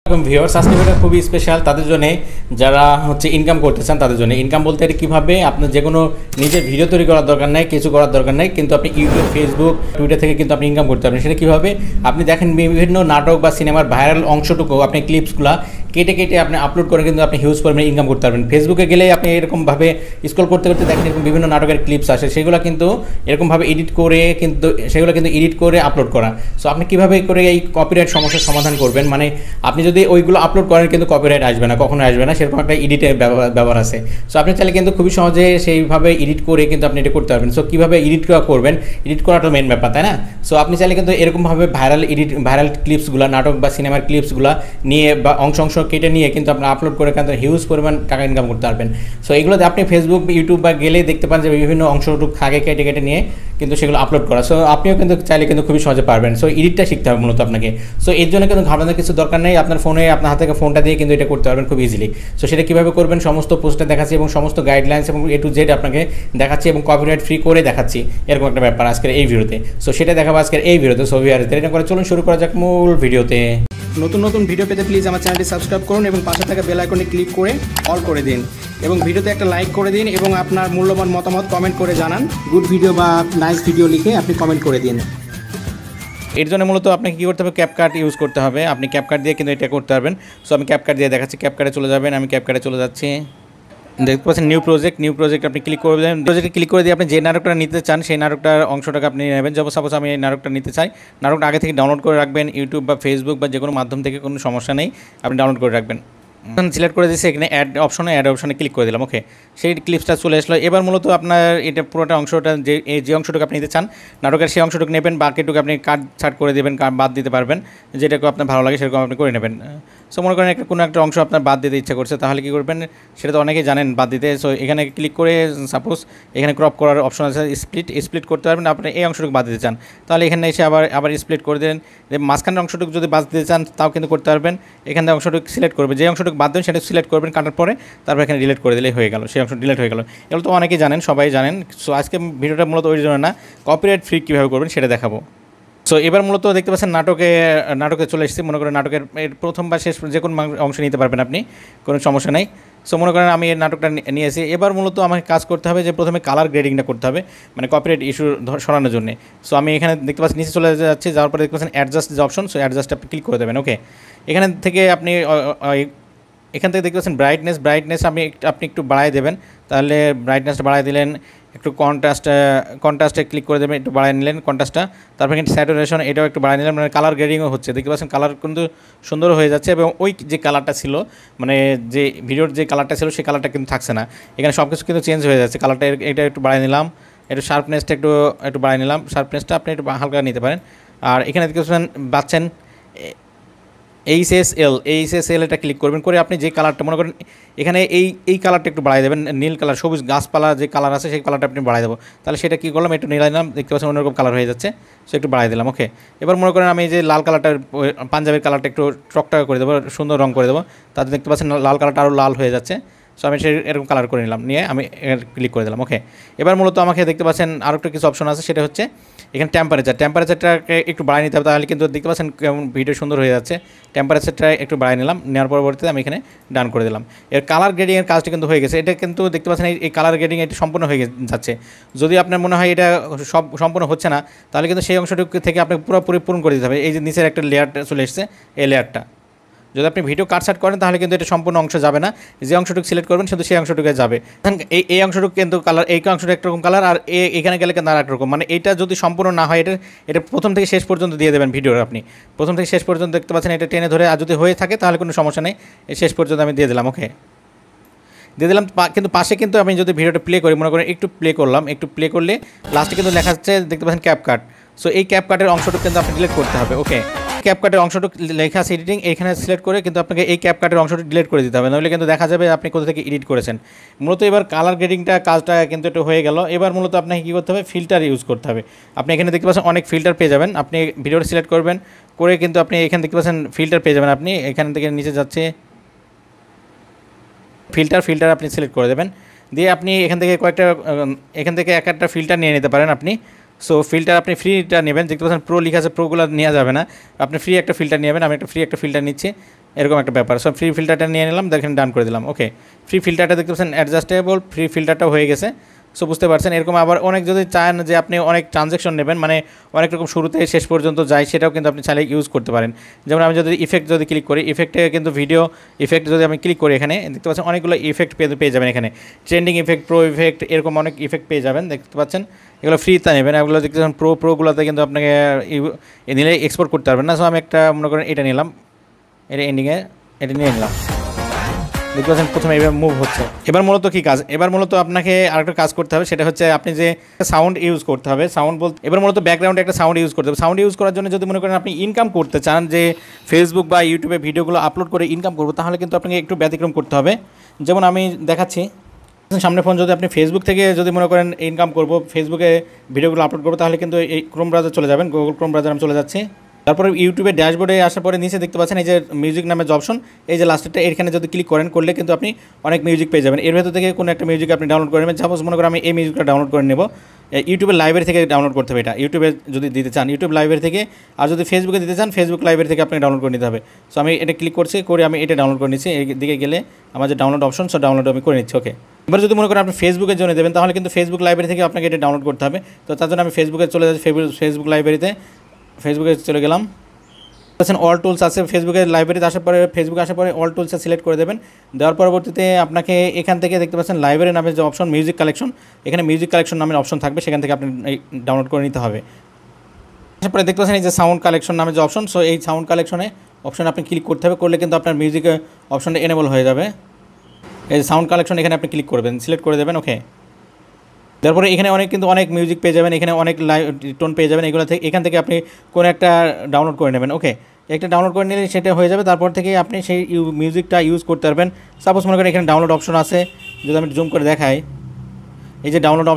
এবং ভিউয়ার্স আজকে ভিডিওটা খুবই স্পেশাল তাদের জন্য যারা হচ্ছে ইনকাম করতে চান তাদের জন্য। ইনকাম বলতে এটা কীভাবে আপনার যে কোনো নিজের ভিডিও তৈরি করার দরকার নেই, কিছু করার দরকার নেই, কিন্তু আপনি ইউটিউব, ফেসবুক, টুইটার থেকে কিন্তু আপনি ইনকাম করতে পারবেন। সেটা কীভাবে? আপনি দেখেন বিভিন্ন নাটক বা সিনেমার ভাইরাল অংশটুকু আপনি ক্লিপসগুলো কেটে কেটে আপনি আপলোড করে কিন্তু আপনি হিউজ পরিমাণে ইনকাম করতে পারবেন। ফেসবুকে গেলে আপনি এরকমভাবে স্ক্রল করতে করতে দেখেন এরকম বিভিন্ন নাটকের ক্লিপস আসে, সেগুলো কিন্তু এরকমভাবে এডিট করে এডিট করে আপলোড করা। সো আপনি কীভাবে করে এই কপিরাইট সমস্যার সমাধান করবেন? মানে আপনি যদি ওইগুলো আপলোড করেন কিন্তু কপিরাইট আসবে না, কখনো আসবে না, সেরকম একটা এডিটের ব্যবহার আছে। সো আপনি চাইলে কিন্তু খুবই সহজে সেইভাবে এডিট করে কিন্তু আপনি এটা করতে পারবেন। সো কীভাবে এডিট করবেন? এডিট করাটা মেন ব্যাপার, তাই না? সো আপনি চাইলে কিন্তু এরকমভাবে ভাইরাল ক্লিপসগুলো, নাটক বা সিনেমার ক্লিপসগুলো নিয়ে বা অংশ কেটে নিয়ে কিন্তু আপনি আপলোড করে কিন্তু হিউজ পরিমাণ টাকা ইনকাম করতে পারবেন। সো এগুলোতে আপনি ফেসবুক, ইউটিউব বা গেলেই দেখতে পান যে বিভিন্ন অংশটুকু কেটে কেটে নিয়ে কিন্তু সেগুলো আপলোড করা। সো আপনিও কিন্তু চাইলে কিন্তু খুবই সহজে পারবেন। সো এডিটটা শিখতে হবে মূলত আপনাকে। সো এর জন্য কিন্তু ঘাবড়ানোর কিছু দরকার নেই, আপনার ফোনে আপনার হাতে ফোনটা দিয়ে কিন্তু এটা করতে পারবেন খুব ইজিলি। সো সেটা কীভাবে করবেন সমস্ত পোস্টে দেখাচ্ছি এবং সমস্ত গাইডলাইন্স এবং A to Z আপনাকে দেখাচ্ছি এবং কপিরাইট ফ্রি করে দেখাচ্ছি, এরকম একটা ব্যাপার আজকের এই ভিডিওতে। সো সেটা দেখাবো আজকের এই ভিডিওতে। সো দেরি করে চলুন শুরু করা যাক মূল ভিডিওতে। নতুন ভিডিও পেতে প্লিজ আমার চ্যানেলটি সাবস্ক্রাইব করুন এবং পাশে থাকা বেল আইকনে ক্লিক করে অল করে দিন এবং ভিডিওতে একটা লাইক করে দিন এবং আপনার মূল্যবান মতামত কমেন্ট করে জানান। গুড ভিডিও বা নাইস ভিডিও লিখে আপনি কমেন্ট করে দিন। এর জন্য মূলত আপনাকে কী করতে হবে? ক্যাপকাট ইউজ করতে হবে। আপনি ক্যাপকাট দিয়ে কিন্তু এটা করতে পারবেন। সো আমি ক্যাপকাট দিয়ে দেখাচ্ছি। ক্যাপকাটে চলে যাবেন, আমি ক্যাপকাটে চলে যাচ্ছি। দেখতে পাচ্ছেন নিউ প্রজেক্ট আপনি ক্লিক করে দেবেন। প্রজেক্টে ক্লিক করে দিয়ে আপনি যে নাটকটা নিতে চান সেই নাটকটার অংশটাকে আপনি নেবেন। যেমন সাপোজ আমি এই নাটকটা নিতে চাই, নাটকটা আগে থেকে ডাউনলোড করে রাখবেন। ইউটিউব বা ফেসবুক বা যে কোনো মাধ্যম থেকে কোনো সমস্যা নেই, আপনি ডাউনলোড করে রাখবেন। সিলেক্ট করে দিয়েছি, এখানে অ্যাড অপশনে ক্লিক করে দিলাম। ওকে, সেই ক্লিপসটা চলে আসলো। এবার মূলত আপনার এটা পুরোটা অংশটা যে অংশটুকু আপনি নিতে চান নাটকের, সেই অংশটুকু নেবেন, বাকিটুকু আপনি কাট ছাট করে দেবেন, বাদ দিতে পারবেন, যেটাকে আপনার ভালো লাগে সেরকম আপনি করে নেবেন। সো মনে করেন কোনো একটা অংশ আপনার বাদ দিতে ইচ্ছা করছে, তাহলে কী করবেন? সেটা তো অনেকেই জানেন বাদ দিতে। সো এখানে ক্লিক করে সাপোজ এখানে ক্রপ করার অপশন আছে, স্প্লিট করতে পারবেন। আপনি এই অংশটুকু বাদ দিতে চান, তাহলে এখানে এসে আবার স্প্লিট করে দেন। মাঝখানের অংশটুকু যদি বাদ দিতে চান তাও কিন্তু করতে পারবেন। এখানে অংশটুকু সিলেক্ট করবেন, যে অংশটুকু বাদ দেবেন সেটা সিলেক্ট করবেন, কাটার পরে তারপর এখানে ডিলিট করে দিলেই হয়ে গেল, সেই অংশ ডিলিট হয়ে গেল। এগুলো তো অনেকেই জানেন, সবাই জানেন। সো আজকে ভিডিওটা মূলত ওই জন্য না, কপিরাইট ফ্রি কীভাবে করবেন সেটা দেখাবো। সো এবার মূলত দেখতে পাচ্ছেন নাটকে চলে এসেছি। মনে করেন নাটকের প্রথম বা শেষ যে কোনো অংশ নিতে পারবেন আপনি, কোনো সমস্যা নেই। সো মনে করেন আমি এই নাটকটা নিয়েছি। এবার মূলত আমাকে কাজ করতে হবে যে প্রথমে কালার গ্রেডিংটা করতে হবে, মানে কপিরাইট ইস্যু সরানোর জন্য। সো আমি এখানে দেখতে পাচ্ছি নিচে চলে যাচ্ছি, যাওয়ার পরে দেখতে পাচ্ছেন অ্যাডজাস্ট যে অপশন, সো অ্যাডজাস্টটা ক্লিক করে দেবেন। ওকে, এখান থেকে দেখতে পাচ্ছেন ব্রাইটনেস আপনি একটু বাড়ায় দেবেন। তাহলে ব্রাইটনেসটা বাড়ায় দিলেন। একটু কন্ট্রাস্টে ক্লিক করে দেবেন, একটু বাড়ায় নিলেন কন্ট্রাস্টটা। তারপর কিন্তু স্যাচুরেশন এটাও একটু বাড়ায় নিলেন, মানে কালার গ্রেডিংও হচ্ছে। দেখতে পাচ্ছেন কালার কিন্তু সুন্দর হয়ে যাচ্ছে এবং ওই যে কালারটা ছিল, মানে যে ভিডিওর যে কালারটা ছিল সেই কালারটা কিন্তু থাকছে না। এখানে সব কিছু কিন্তু চেঞ্জ হয়ে যাচ্ছে। কালারটা এটা একটু বাড়ায় নিলাম, একটু শার্পনেসটা একটু বাড়ায় নিলাম। শার্পনেসটা আপনি একটু হালকা নিতে পারেন। আর এখানে দেখতে পাচ্ছেন এইচএসএল এটা ক্লিক করবেন, করে আপনি যে কালারটা মনে করেন এখানে এই কালারটা একটু বাড়াই দেবেন, নীল কালার, সবুজ গাছপালা যে কালার আছে সেই কালারটা আপনি বাড়াই দেবো। তাহলে সেটা কী করলাম, একটু নিলাই নিলাম, দেখতে পাচ্ছেন অন্যরকম কালার হয়ে যাচ্ছে, সো একটু বাড়াই দিলাম। ওকে, এবার মনে করেন আমি যে লাল কালারটা, পাঞ্জাবের কালারটা একটু টকটকা করে দেবো, সুন্দর রং করে দেবো। তাতে দেখতে পাচ্ছেন লাল কালারটা আরও লাল হয়ে যাচ্ছে। সো আমি এরকম কালার করে নিলাম, নিয়ে আমি ক্লিক করে দিলাম। ওকে, এবার মূলত আমাকে দেখতে পাচ্ছেন আরও একটা কিছু অপশন আছে, সেটা হচ্ছে এখানে টেম্পারেচারটাকে একটু বাড়াই নিতে হবে, তাহলে কিন্তু দেখতে পাচ্ছেন কেমন ভিডিও সুন্দর হয়ে যাচ্ছে। টেম্পারেচারটা একটু বাড়াই নিলাম, নেওয়ার পরবর্তীতে আমি এখানে ডান করে দিলাম। এর কালার গ্রেডিংয়ের কাজটা কিন্তু হয়ে গেছে। এটা কিন্তু দেখতে পাচ্ছেন এই কালার গ্রেডিং এটা সম্পূর্ণ হয়ে যাচ্ছে। যদি আপনার মনে হয় এটা সম্পূর্ণ হচ্ছে না, তাহলে কিন্তু সেই অংশটুকু থেকে আপনাকে পুরোপুরি পূরণ করে দিতে হবে। এই যে নিচের একটা লেয়ারটা চলে এসেছে, এই লেয়ারটা যদি আপনি ভিডিও কাটছাট করেন তাহলে কিন্তু এটা সম্পূর্ণ অংশ যাবে না, যে অংশটুকু সিলেক্ট করবেন শুধু সেই অংশটুকু যাবে। এই অংশটুকু কিন্তু কালার, এই অংশটা একরকম কালার, আর এখানে গেলে কিন্তু আর একরকম, মানে এটা যদি সম্পূর্ণ না হয় এটা প্রথম থেকে শেষ পর্যন্ত দিয়ে দেবেন ভিডিওর। আপনি প্রথম থেকে শেষ পর্যন্ত দেখতে পাচ্ছেন এটা টেনে ধরে, আর যদি হয়ে থাকে তাহলে কোনো সমস্যা নেই, শেষ পর্যন্ত আমি দিয়ে দিলাম। ওকে, দিয়ে দিলাম। কিন্তু পাশে কিন্তু আমি যদি ভিডিওটা প্লে করি, মনে করেন একটু প্লে করলাম, একটু প্লে করলে লাস্টে কিন্তু লেখা যাচ্ছে দেখতে পাচ্ছেন ক্যাপকাট। সো এই ক্যাপকাটের অংশটুকু কিন্তু আপনি ডিলিট করতে হবে। ওকে, ক্যাপকাটের অংশটুকু লেখা আছে এডিটিং, এখানে সিলেক্ট করে কিন্তু আপনাকে এই ক্যাপকাটের অংশটুকু ডিলিট করে দিতে হবে, নইলে কিন্তু দেখা যাবে আপনি কোথা থেকে এডিট করেছেন। মূলত এবার কালার গ্রেডিংটা কাজটা কিন্তু একটু হয়ে গেল। এবার মূলত আপনাকে কী করতে হবে? ফিল্টার ইউজ করতে হবে। আপনি এখানে দেখতে পাচ্ছেন অনেক ফিল্টার পেয়ে যাবেন। আপনি ভিডিওটা সিলেক্ট করবেন, করে কিন্তু আপনি এখানে দেখতে পাচ্ছেন ফিল্টার পেয়ে যাবেন। আপনি এখান থেকে নিচে যাচ্ছে ফিল্টার আপনি সিলেক্ট করে দেবেন, দিয়ে আপনি এখান থেকে এক একটা ফিল্টার নিয়ে নিতে পারেন আপনি। সো ফিল্টার আপনি ফ্রিটা নেবেন, দেখতে পাচ্ছেন প্রো লেখা আছে, প্রোগুলো নেওয়া যাবে না, আপনি ফ্রি একটা ফিল্টার নেবেন। আমি একটা ফ্রি একটা ফিল্টার নিচ্ছি, এরকম একটা ব্যাপার। সো ফ্রি ফিল্টারটা নিয়ে নিলাম, দেখেন ডান করে দিলাম। ওকে, ফ্রি ফিল্টারটা দেখতে পাচ্ছেন অ্যাডজাস্টেবল ফ্রি ফিল্টারটাও হয়ে গেছে। সো বুঝতে পারছেন, এরকম আবার অনেক যদি চান যে আপনি অনেক ট্রানজ্যাকশন নেবেন, মানে অনেক রকম শুরুতে শেষ পর্যন্ত যায়, সেটাও কিন্তু আপনি চাইলে ইউজ করতে পারেন। যেমন আমি যদি ইফেক্ট যদি ক্লিক করি, ইফেক্টে কিন্তু ভিডিও ইফেক্ট যদি আমি ক্লিক করি, এখানে দেখতে পাচ্ছেন অনেকগুলো ইফেক্ট পেয়ে যাবেন। এখানে ট্রেন্ডিং ইফেক্ট, প্রো ইফেক্ট, এরকম অনেক ইফেক্ট পেয়ে যাবেন, দেখতে পাচ্ছেন। এগুলো ফ্রিতে নেবেন, এগুলো দেখতে পাচ্ছেন প্রোগুলোতে কিন্তু আপনাকে নিলে এক্সপোর্ট করতে পারবেন না। সো আমি একটা মনে করেন এটা নিলাম, এটা এন্ডিংয়ে এটা নিয়ে নিলাম, দেখতে পাচ্ছেন প্রথমে এবার মুভ হচ্ছে। এবার মূলত কী কাজ, এবার মূলত আপনাকে আরেকটা কাজ করতে হবে, সেটা হচ্ছে আপনি যে সাউন্ড ইউজ করতে হবে। সাউন্ড বলতে এবার মূলত ব্যাকগ্রাউন্ডে একটা সাউন্ড ইউজ করতে হবে। সাউন্ড ইউজ করার জন্য যদি মনে করেন আপনি ইনকাম করতে চান, যে ফেসবুক বা ইউটিউবে ভিডিওগুলো আপলোড করে ইনকাম করবো, তাহলে কিন্তু আপনাকে একটু ব্যতিক্রম করতে হবে। যেমন আমি দেখাচ্ছি, সামনে ফোন যদি আপনি ফেসবুক থেকে যদি মনে করেন ইনকাম করবো, ফেসবুকে ভিডিওগুলো আপলোড করবো, তাহলে কিন্তু এই ক্রোম ব্রাউজার চলে যাবেন, গুগল ক্রোম ব্রাউজার আমি চলে যাচ্ছি। তারপরে ইউটিউবের ড্যাশবোর্ডে আসার পরে নিচে দেখতে পাচ্ছেন এই যে মিউজিক নামে যে অপশন, এই যে লাস্টেরটা, এখানে যদি ক্লিক করলে কিন্তু আপনি অনেক মিউজিক পেয়ে যাবেন। এর ভেতর থেকে কোনো একটা মিউজিক আপনি ডাউনলোড করে নেবেন। সাপোজ মনে করেন আমি এই মিউজিকটা ডাউনলোড করে নেব, ইউটিউবের লাইব্রেরি থেকে ডাউনলোড করতে হবে। এটা ইউটিউবে যদি দিতে চান ইউটিউব লাইব্রেরি থেকে, আর যদি ফেসবুকে দিতে চান ফেসবুক লাইব্রেরি থেকে আপনাকে ডাউনলোড করে নিতে হবে। সো আমি এটা ক্লিক করছি, করে আমি এটা ডাউনলোড করে নিচ্ছি। এই দিকে গেলে আমার যে ডাউনলোড অপশন, সো ডাউনলোড আমি করে নিচ্ছি। ওকে, এবার যদি মনে করেন আপনি ফেসবুকের জন্য দেবেন, তাহলে কিন্তু ফেসবুক লাইব্রেরি থেকে আপনাকে এটা ডাউনলোড করতে হবে। তো তার জন্য আমি ফেসবুকে চলে যাচ্ছি, ফেসবুক লাইব্রেরিতে, ফেসবুকে চলে গেলাম। অল টুলস আছে ফেসবুকের লাইব্রেরিতে, আসার পরে ফেসবুকে আসার পরে অল টুলসে সিলেক্ট করে দেবেন। দেওয়ার পরবর্তীতে আপনাকে এখান থেকে দেখতে পাচ্ছেন লাইব্রেরি নামের যে অপশন, মিউজিক কালেকশন, এখানে মিউজিক কালেকশন নামের অপশন থাকবে, সেখান থেকে আপনি ডাউনলোড করে নিতে হবে। আসার পরে দেখতে পাচ্ছেন এই যে সাউন্ড কালেকশন নামের যে অপশন, সো এই সাউন্ড কালেকশনে অপশনে আপনি ক্লিক করতে হবে, করলে কিন্তু আপনার মিউজিক অপশনটা এনেবল হয়ে যাবে। এই সাউন্ড কালেকশন এখানে আপনি ক্লিক করবেন, সিলেক্ট করে দেবেন। ওকে, তারপরে এখানে অনেক মিউজিক পেয়ে যাবেন, এখানে অনেক টোন পেয়ে যাবেন। এগুলো থেকে এখান থেকে আপনি কোনো একটা ডাউনলোড করে নেবেন। ওকে, একটা ডাউনলোড করে নিলে সেটা হয়ে যাবে। তারপর থেকে আপনি সেই মিউজিকটা ইউজ করতে পারবেন। সাপোজ মনে করেন এখানে ডাউনলোড অপশন আছে, যদি আমি জুম করে দেখাই, এই যে ডাউনলোড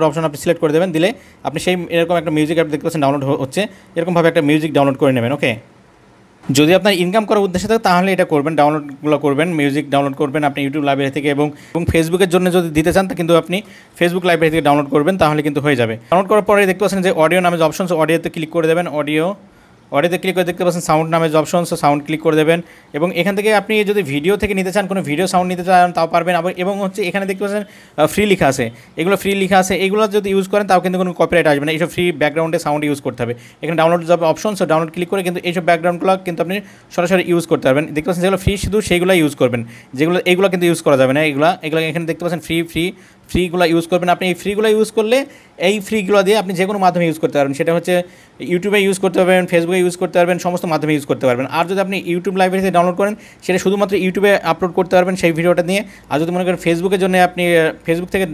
অপশন আপনি সিলেক্ট করে দেবেন, দিলে আপনি সেই এরকম একটা মিউজিক আপনি দেখতে পাচ্ছেন ডাউনলোড হচ্ছে, এরকমভাবে একটা মিউজিক ডাউনলোড করে নেবেন। ওকে, যদি আপনার ইনকাম করার উদ্দেশ্যে থাকে তাহলে এটা করবেন, ডাউনলোডগুলো করবেন, মিউজিক ডাউনলোড করবেন আপনি ইউটিউব লাইব্রেরি থেকে, এবং ফেসবুকের জন্য যদি দিতে চান তা কিন্তু আপনি ফেসবুক লাইব্রেরি থেকে ডাউনলোড করবেন, তাহলে কিন্তু হয়ে যাবে। ডাউনলোড করার পরে দেখতে পাচ্ছেন যে অডিও নামে যে অপশন, অডিওতে ক্লিক করে দেবেন। অডিওতে ক্লিক করে দেখতে পাচ্ছেন সাউন্ড নামে যে অপশন, সাউন্ড ক্লিক করে দেবেন। এবং এখান থেকে আপনি যদি ভিডিও থেকে নিতে চান, কোনো ভিডিও সাউন্ড নিতে চান তাও পারবেন। আবার এবং হচ্ছে এখানে দেখতে পাচ্ছেন ফ্রি লেখা আছে, এগুলো ফ্রি লেখা আছে, এগুলো যদি ইউজ করেন তাও কিন্তু কোনো কপিরাইট আসবে না। এইসব ফ্রি ব্যাকগ্রাউন্ডে সাউন্ড ইউজ করতে হবে। এখানে ডাউনলোড যাবে অপশন, সো ডাউনলোড ক্লিক করে কিন্তু এইসব ব্যাকগ্রাউন্ডগুলো কিন্তু আপনি সরাসরি ইউজ করতে পারবেন। দেখতে পাচ্ছেন যেগুলো ফ্রি, শুধু সেইগুলো ইউজ করবেন, এইগুলো কিন্তু ইউজ করা যাবে না। এগুলো এখানে দেখতে পাচ্ছেন ফ্রিগুলো ইউজ করবেন। আপনি এই ফ্রিগুলো ইউজ করলে এই ফ্রিগুলো দিয়ে আপনি যে কোনো মাধ্যমে ইউজ করতে পারবেন। সেটা হচ্ছে ইউটিউবে ইউজ করতে পারবেন, ফেসবুকে ইউজ করতে পারবেন, সমস্ত মাধ্যমে ইউজ করতে পারবেন। আর যদি আপনি ইউটিউব লাইব্রেরিতে ডাউনলোড করেন, সেটা শুধুমাত্র ইউটিউবে আপলোড করতে পারবেন সেই ভিডিওটা নিয়ে। আর যদি মনে করেন ফেসবুকের জন্য আপনি ফেসবুক থেকে,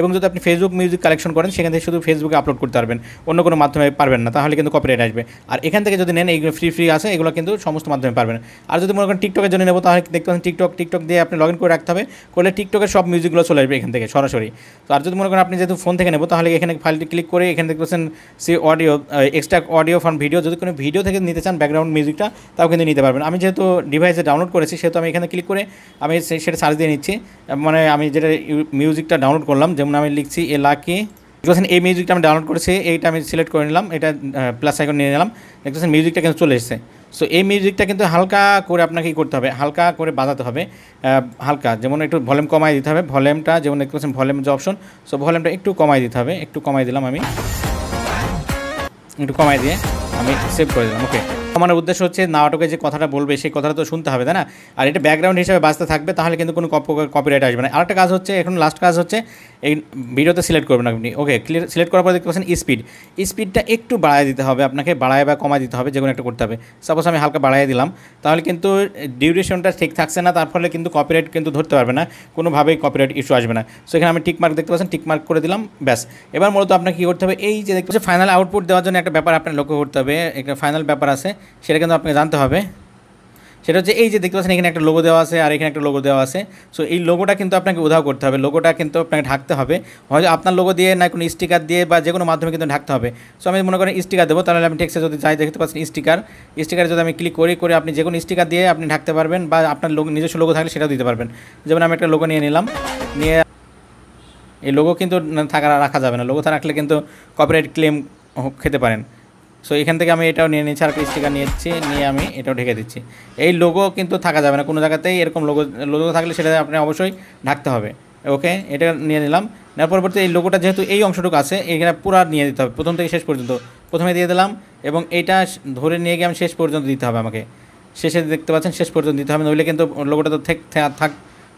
এবং যদি আপনি ফেসবুক মিউজিক কালেকশন করেন, সেখান থেকে শুধু ফেসবুকে আপলোড করতে পারবেন, অন্য কোনো মাধ্যমে পারবেন না, তাহলে কিন্তু কপিরাইট আসবে। আর এখান থেকে যদি নেন, এইগুলো ফ্রি আছে, এগুলো কিন্তু সমস্ত মাধ্যমে পারবেন। আর যদি মনে করেন টিকটকের জন্য নেবো, তাহলে দেখতে পাচ্ছেন টিকটক দিয়ে আপনি লগ ইন করে রাখতে হবে, করলে টিকটকের সব মিউজিকগুলো চলে আসবে এখান থেকে সরাসরি। তো আর যদি মনে করেন আপনি যেহেতু ফোন থেকে নেবো, তাহলে এখানে ফাইলটি ক্লিক করে এখানে দেখতে পাচ্ছেন audio, extra audio from video, যদি কোনো ভিডিও থেকে নিতে চান ব্যাকগ্রাউন্ড মিউজিকটা, তাও কিন্তু নিতে পারবেন। আমি যেহেতু ডিভাইসে ডাউনলোড করেছি, সেহেতু আমি এখানে ক্লিক করে আমি সেটা সার্চ দিয়ে নিচ্ছি। মানে আমি যেটা মিউজিকটা ডাউনলোড করলাম, যেমন আমি লিখছি লাকি, দেখতেছেন এই মিউজিকটা আমি ডাউনলোড করেছি, এইটা আমি সিলেক্ট করে নিলাম, এটা প্লাস আইকন নিয়ে নিলাম, দেখতেছেন মিউজিকটা কিন্তু চলে এসেছে। সো এই মিউজিকটা কিন্তু হালকা করে আপনাকে কী করতে হবে, হালকা করে বাজাতে হবে, হালকা, যেমন একটু ভলিউম কমাই দিতে হবে, ভলিউমটা যেমন দেখতে পাচ্ছেন ভলিউম যে অপশন, সো ভলিউমটা একটু কমাই দিতে হবে, একটু কমাই দিলাম, আমি একটু কমাই দিয়ে আমি সেভ করে দিলাম। ওকে, আমার উদ্দেশ্য হচ্ছে নাটকে যে কথাটা বলবে সেই কথাটা তো শুনতে হবে, তাই না? আর এটা ব্যাকগ্রাউন্ড হিসেবে বাজতে থাকবে, তাহলে কিন্তু কোনো কপিরাইট আসবে না। আরেকটা কাজ হচ্ছে, এখন লাস্ট কাজ হচ্ছে এই ভিডিওতে সিলেক্ট করবেন আপনি। ওকে, সিলেক্ট করার পর দেখতে পাচ্ছেন স্পিডটা একটু বাড়ায় দিতে হবে, আপনাকে বাড়ায় বা কমায় দিতে হবে, যে কোনো একটা করতে হবে। সাপোজ আমি হালকা বাড়াই দিলাম, তাহলে কিন্তু ডিউরেশনটা ঠিক থাকছে না, তার ফলে কিন্তু কপিরাইট কিন্তু ধরতে পারবে না, কোনোভাবেই কপিরাইট ইস্যু আসবে না। সো এখানে আমি টিকমার্ক দেখতে পাচ্ছেন, টিকমার্ক করে দিলাম, ব্যাস। এবার মূলত আপনাকে কী করতে হবে, এই যে দেখতে পাচ্ছেন ফাইনাল আউটপুট দেওয়ার জন্য একটা ব্যাপার আপনার লক্ষ্য করতে হবে, একটা ফাইনাল ব্যাপার আছে, সেটা কিন্তু আপনাকে জানতে হবে। সেটা হচ্ছে এই যে দেখতে পাচ্ছেন এখানে একটা লোগো দেওয়া আছে, আর এখানে একটা লোগো দেওয়া আছে। সো এই লোগোটা কিন্তু আপনাকে উধাও করতে হবে, লোগোটা কিন্তু আপনাকে ঢাকতে হবে, হয়তো আপনার লোগো দিয়ে না কোনো স্টিকার দিয়ে বা যে কোনো মাধ্যমে কিন্তু ঢাকতে হবে। সো আমি মনে করেন স্টিকার দেবো, তাহলে আমি টেক্সটে যদি যাই, দেখতে পাচ্ছেন স্টিকারে যদি আমি ক্লিক করে আপনি যে কোনো স্টিকার দিয়ে আপনি ঢাকতে পারবেন, বা আপনার নিজস্ব লোগো থাকলে সেটাও দিতে পারবেন। যেমন আমি একটা লোগো নিয়ে নিলাম, নিয়ে এই লোগো কিন্তু রাখা যাবে না, লোগো রাখলে কিন্তু কপিরাইট ক্লেম খেতে পারেন। সো এখান থেকে আমি এটাও নিয়ে নিচ্ছি, আর একটা স্টিকার নিয়েছি, নিয়ে আমি এটাও ঢেকে দিচ্ছি। এই লোগো কিন্তু থাকা যাবে না কোনো জায়গাতেই, এরকম লোগো থাকলে সেটা আপনি অবশ্যই ঢাকতে হবে। ওকে, এটা নিয়ে নিলাম। নেওয়ার পরবর্তী এই লোগোটা যেহেতু এই অংশটুকু আছে, এখানে পুরো নিয়ে দিতে হবে প্রথম থেকে শেষ পর্যন্ত। প্রথমে দিয়ে দিলাম এবং এইটা ধরে নিয়ে গিয়ে আমি শেষ পর্যন্ত দিতে হবে আমাকে। শেষে দেখতে পাচ্ছেন শেষ পর্যন্ত দিতে হবে, নইলে কিন্তু লোগোটা তো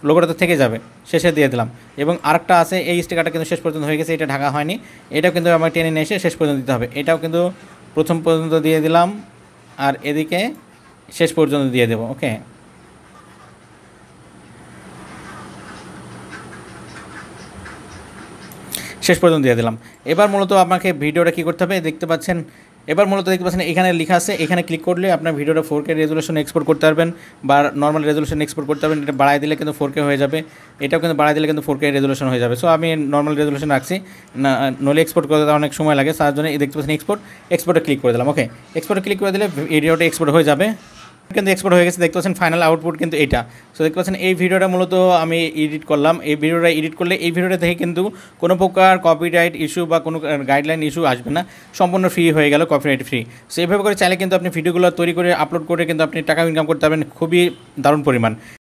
লোগোটা তো থেকে যাবে। শেষে দিয়ে দিলাম এবং আরেকটা আছে, এই স্টিকারটা কিন্তু শেষ পর্যন্ত হয়ে গেছে, এটা ঢাকা হয়নি, এটাও কিন্তু আমার টেনে নিয়ে এসে শেষ পর্যন্ত দিতে হবে। এটাও কিন্তু প্রথম পর্যন্ত দিয়ে দিলাম আর এদিকে শেষ পর্যন্ত দিয়ে দেবো। ওকে, শেষ পর্যন্ত দিয়ে দিলাম। এবার মূলত আপনাকে ভিডিওটা কী করতে হবে দেখতে পাচ্ছেন, এবার মূলত দেখতে পাচ্ছেন এখানে লেখা আছে, এখানে ক্লিক করলে আপনার ভিডিওটা 4K রেজুলেশন এক্সপোর্ট করতে পারবেন বা নর্মাল রেজুলেশন এক্সপোর্ট করতে পারবেন। এটা বাড়াই দিলে কিন্তু 4K হয়ে যাবে, এটাও কিন্তু বাড়াই দিলে কিন্তু 4K রেজুলেশন হয়ে যাবে। সো আমি নর্মাল রেজুলেশন রাখছি, না নইলে এক্সপোর্ট করতে অনেক সময় লাগে, তার জন্য দেখতে পাচ্ছেন এক্সপোর্টে ক্লিক করে দিলাম। ওকে, এক্সপোর্টে ক্লিক করে দিলে ভিডিওটা এক্সপোর্ট হয়ে যাবে, কিন্তু এক্সপোর্ট হয়ে গেছে। দেখতে পাচ্ছেন ফাইনাল আউটপুট কিন্তু এটা। সো দেখতে পাচ্ছেন এই ভিডিওটা মূলত আমি এডিট করলাম, এই ভিডিওটা এডিট করলে এই ভিডিওটা থেকে কিন্তু কোনো প্রকার কপিরাইট ইস্যু বা কোনো গাইডলাইন ইস্যু আসবে না, সম্পূর্ণ ফ্রি হয়ে গেল, কপিরাইট ফ্রি। সো এইভাবে করে চাইলে কিন্তু আপনি ভিডিওগুলো তৈরি করে আপলোড করে কিন্তু আপনি টাকা ইনকাম করতে পারবেন খুবই দারুণ পরিমাণ।